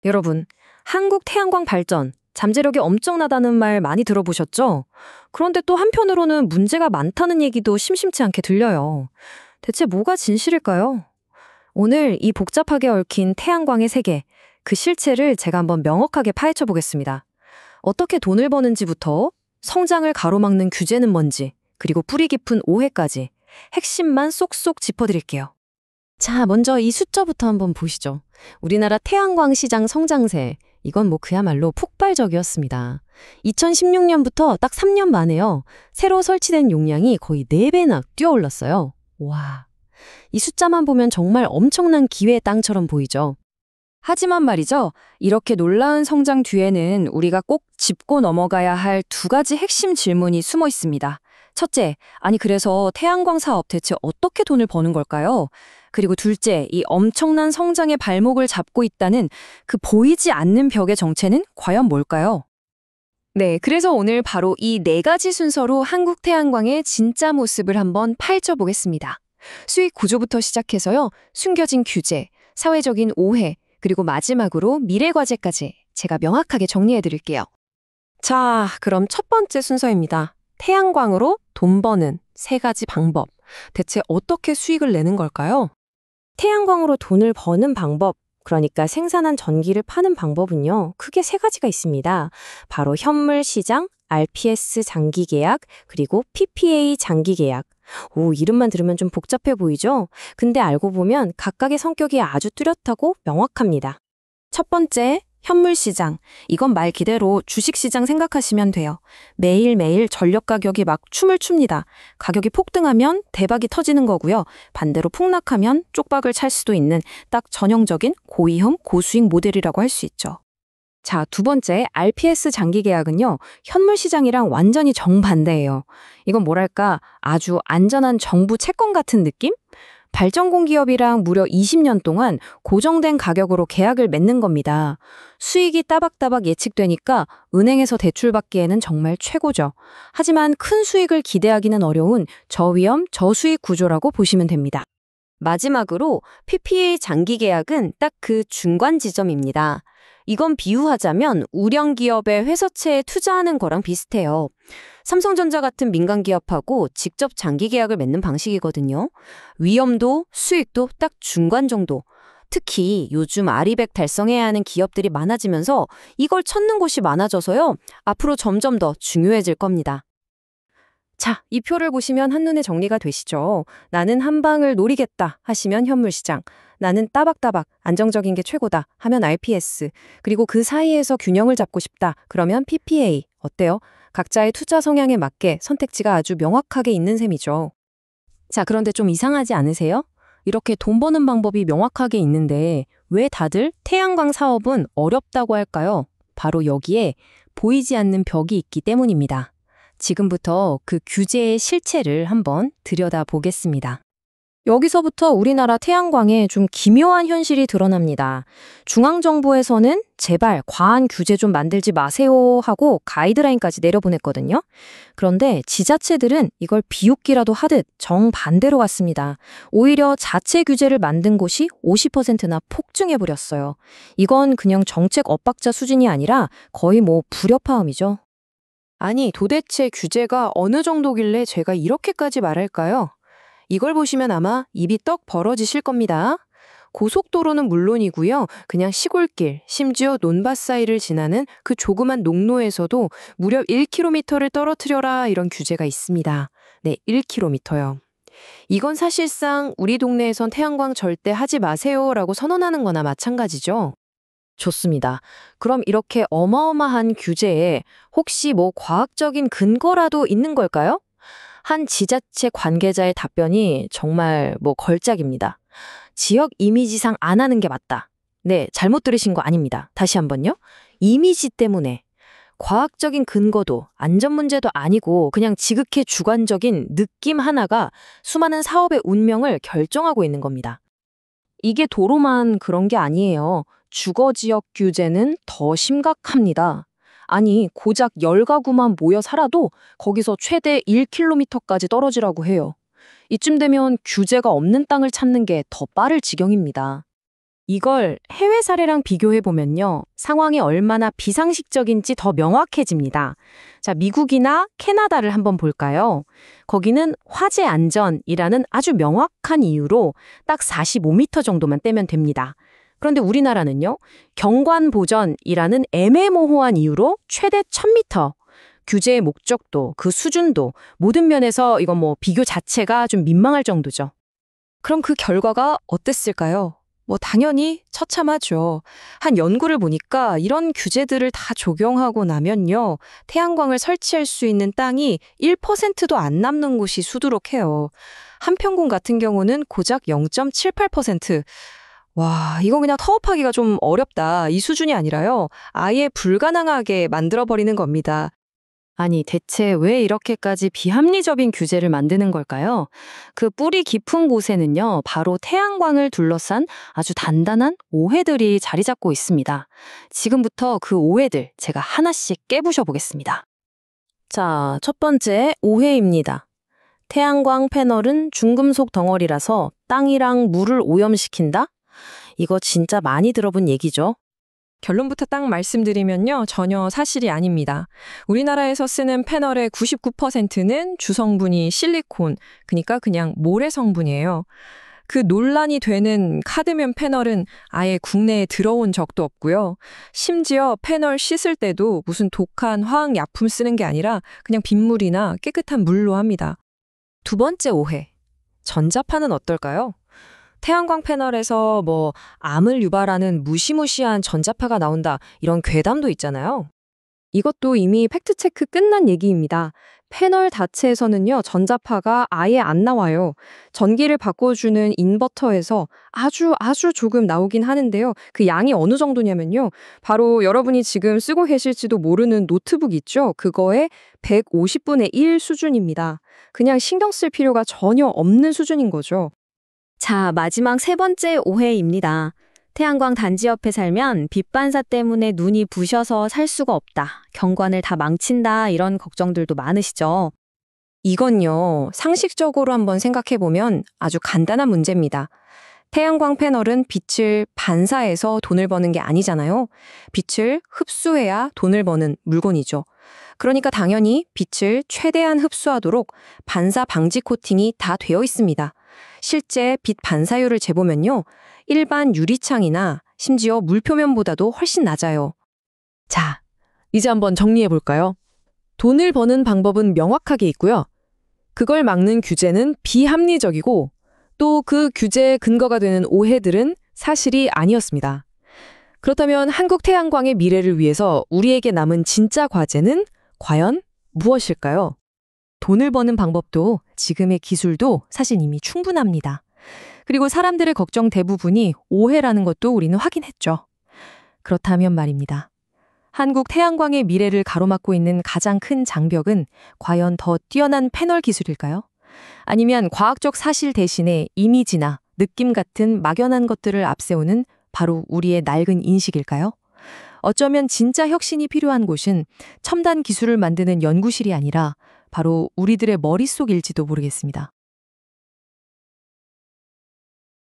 여러분, 한국 태양광 발전, 잠재력이 엄청나다는 말 많이 들어보셨죠? 그런데 또 한편으로는 문제가 많다는 얘기도 심심치 않게 들려요. 대체 뭐가 진실일까요? 오늘 이 복잡하게 얽힌 태양광의 세계, 그 실체를 제가 한번 명확하게 파헤쳐 보겠습니다. 어떻게 돈을 버는지부터 성장을 가로막는 규제는 뭔지, 그리고 뿌리 깊은 오해까지 핵심만 쏙쏙 짚어드릴게요. 자, 먼저 이 숫자부터 한번 보시죠. 우리나라 태양광 시장 성장세, 이건 그야말로 폭발적이었습니다. 2016년부터 딱 3년 만에요. 새로 설치된 용량이 거의 4배나 뛰어올랐어요. 와, 이 숫자만 보면 정말 엄청난 기회의 땅처럼 보이죠. 하지만 말이죠. 이렇게 놀라운 성장 뒤에는 우리가 꼭 짚고 넘어가야 할 두 가지 핵심 질문이 숨어 있습니다. 첫째, 아니 그래서 태양광 사업 대체 어떻게 돈을 버는 걸까요? 그리고 둘째, 이 엄청난 성장의 발목을 잡고 있다는 그 보이지 않는 벽의 정체는 과연 뭘까요? 네, 그래서 오늘 바로 이 네 가지 순서로 한국 태양광의 진짜 모습을 한번 파헤쳐 보겠습니다. 수익 구조부터 시작해서요, 숨겨진 규제, 사회적인 오해, 그리고 마지막으로 미래 과제까지 제가 명확하게 정리해 드릴게요. 자, 그럼 첫 번째 순서입니다. 태양광으로 돈 버는 세 가지 방법. 대체 어떻게 수익을 내는 걸까요? 태양광으로 돈을 버는 방법, 그러니까 생산한 전기를 파는 방법은요, 크게 세 가지가 있습니다. 바로 현물 시장, RPS 장기 계약, 그리고 PPA 장기 계약. 오, 이름만 들으면 좀 복잡해 보이죠? 근데 알고 보면 각각의 성격이 아주 뚜렷하고 명확합니다. 첫 번째, 현물 시장. 이건 말 그대로 주식 시장 생각하시면 돼요. 매일매일 전력 가격이 막 춤을 춥니다. 가격이 폭등하면 대박이 터지는 거고요. 반대로 폭락하면 쪽박을 찰 수도 있는 딱 전형적인 고위험, 고수익 모델이라고 할 수 있죠. 자, 두 번째, RPS 장기 계약은요, 현물 시장이랑 완전히 정반대예요. 이건 뭐랄까, 아주 안전한 정부 채권 같은 느낌? 발전공 기업이랑 무려 20년 동안 고정된 가격으로 계약을 맺는 겁니다. 수익이 따박따박 예측되니까 은행에서 대출받기에는 정말 최고죠. 하지만 큰 수익을 기대하기는 어려운 저위험, 저수익 구조라고 보시면 됩니다. 마지막으로 PPA 장기 계약은 딱 그 중간 지점입니다. 이건 비유하자면 우량 기업의 회사채에 투자하는 거랑 비슷해요. 삼성전자 같은 민간 기업하고 직접 장기 계약을 맺는 방식이거든요. 위험도 수익도 딱 중간 정도. 특히 요즘 아리백 달성해야 하는 기업들이 많아지면서 이걸 찾는 곳이 많아져서요. 앞으로 점점 더 중요해질 겁니다. 자, 이 표를 보시면 한눈에 정리가 되시죠? 나는 한 방을 노리겠다 하시면 현물시장, 나는 따박따박 안정적인 게 최고다 하면 RPS, 그리고 그 사이에서 균형을 잡고 싶다 그러면 PPA. 어때요? 각자의 투자 성향에 맞게 선택지가 아주 명확하게 있는 셈이죠. 자, 그런데 좀 이상하지 않으세요? 이렇게 돈 버는 방법이 명확하게 있는데 왜 다들 태양광 사업은 어렵다고 할까요? 바로 여기에 보이지 않는 벽이 있기 때문입니다. 지금부터 그 규제의 실체를 한번 들여다보겠습니다. 여기서부터 우리나라 태양광의 좀 기묘한 현실이 드러납니다. 중앙정부에서는 제발 과한 규제 좀 만들지 마세요 하고 가이드라인까지 내려보냈거든요. 그런데 지자체들은 이걸 비웃기라도 하듯 정반대로 갔습니다. 오히려 자체 규제를 만든 곳이 50%나 폭증해버렸어요. 이건 그냥 정책 엇박자 수준이 아니라 거의 불협화음이죠. 아니, 도대체 규제가 어느 정도길래 제가 이렇게까지 말할까요? 이걸 보시면 아마 입이 떡 벌어지실 겁니다. 고속도로는 물론이고요. 그냥 시골길, 심지어 논밭 사이를 지나는 그 조그만 농로에서도 무려 1km를 떨어뜨려라 이런 규제가 있습니다. 네, 1km요. 이건 사실상 우리 동네에선 태양광 절대 하지 마세요라고 선언하는 거나 마찬가지죠. 좋습니다. 그럼 이렇게 어마어마한 규제에 혹시 과학적인 근거라도 있는 걸까요? 한 지자체 관계자의 답변이 정말 걸작입니다. 지역 이미지상 안 하는 게 맞다. 네, 잘못 들으신 거 아닙니다. 다시 한번요. 이미지 때문에. 과학적인 근거도 안전 문제도 아니고 그냥 지극히 주관적인 느낌 하나가 수많은 사업의 운명을 결정하고 있는 겁니다. 이게 도로만 그런 게 아니에요. 주거지역 규제는 더 심각합니다. 아니, 고작 10가구만 모여 살아도 거기서 최대 1km까지 떨어지라고 해요. 이쯤 되면 규제가 없는 땅을 찾는 게 더 빠를 지경입니다. 이걸 해외 사례랑 비교해 보면요. 상황이 얼마나 비상식적인지 더 명확해집니다. 자, 미국이나 캐나다를 한번 볼까요? 거기는 화재 안전이라는 아주 명확한 이유로 딱 45m 정도만 떼면 됩니다. 그런데 우리나라는요. 경관 보전이라는 애매모호한 이유로 최대 1000m. 규제의 목적도, 그 수준도 모든 면에서 이건 뭐 비교 자체가 좀 민망할 정도죠. 그럼 그 결과가 어땠을까요? 당연히 처참하죠. 한 연구를 보니까 이런 규제들을 다 적용하고 나면요. 태양광을 설치할 수 있는 땅이 1%도 안 남는 곳이 수두룩해요. 한평군 같은 경우는 고작 0.78%. 와, 이건 그냥 터업하기가 좀 어렵다. 이 수준이 아니라요. 아예 불가능하게 만들어버리는 겁니다. 아니, 대체 왜 이렇게까지 비합리적인 규제를 만드는 걸까요? 그 뿌리 깊은 곳에는요, 바로 태양광을 둘러싼 아주 단단한 오해들이 자리 잡고 있습니다. 지금부터 그 오해들 제가 하나씩 깨부셔 보겠습니다. 자, 첫 번째 오해입니다. 태양광 패널은 중금속 덩어리라서 땅이랑 물을 오염시킨다? 이거 진짜 많이 들어본 얘기죠? 결론부터 딱 말씀드리면요. 전혀 사실이 아닙니다. 우리나라에서 쓰는 패널의 99%는 주성분이 실리콘, 그러니까 그냥 모래 성분이에요. 그 논란이 되는 카드뮴 패널은 아예 국내에 들어온 적도 없고요. 심지어 패널 씻을 때도 무슨 독한 화학약품 쓰는 게 아니라 그냥 빗물이나 깨끗한 물로 합니다. 두 번째 오해. 전자파는 어떨까요? 태양광 패널에서 암을 유발하는 무시무시한 전자파가 나온다, 이런 괴담도 있잖아요. 이것도 이미 팩트체크 끝난 얘기입니다. 패널 자체에서는요, 전자파가 아예 안 나와요. 전기를 바꿔주는 인버터에서 아주 조금 나오긴 하는데요. 그 양이 어느 정도냐면요. 바로 여러분이 지금 쓰고 계실지도 모르는 노트북 있죠? 그거의 150분의 1 수준입니다. 그냥 신경 쓸 필요가 전혀 없는 수준인 거죠. 자, 마지막 세 번째 오해입니다. 태양광 단지 옆에 살면 빛 반사 때문에 눈이 부셔서 살 수가 없다. 경관을 다 망친다. 이런 걱정들도 많으시죠? 이건요, 상식적으로 한번 생각해보면 아주 간단한 문제입니다. 태양광 패널은 빛을 반사해서 돈을 버는 게 아니잖아요. 빛을 흡수해야 돈을 버는 물건이죠. 그러니까 당연히 빛을 최대한 흡수하도록 반사 방지 코팅이 다 되어 있습니다. 실제 빛 반사율을 재보면요. 일반 유리창이나 심지어 물표면보다도 훨씬 낮아요. 자, 이제 한번 정리해 볼까요? 돈을 버는 방법은 명확하게 있고요. 그걸 막는 규제는 비합리적이고 또 그 규제의 근거가 되는 오해들은 사실이 아니었습니다. 그렇다면 한국 태양광의 미래를 위해서 우리에게 남은 진짜 과제는 과연 무엇일까요? 돈을 버는 방법도 지금의 기술도 사실 이미 충분합니다. 그리고 사람들의 걱정 대부분이 오해라는 것도 우리는 확인했죠. 그렇다면 말입니다. 한국 태양광의 미래를 가로막고 있는 가장 큰 장벽은 과연 더 뛰어난 패널 기술일까요? 아니면 과학적 사실 대신에 이미지나 느낌 같은 막연한 것들을 앞세우는 바로 우리의 낡은 인식일까요? 어쩌면 진짜 혁신이 필요한 곳은 첨단 기술을 만드는 연구실이 아니라 바로 우리들의 머릿속일지도 모르겠습니다.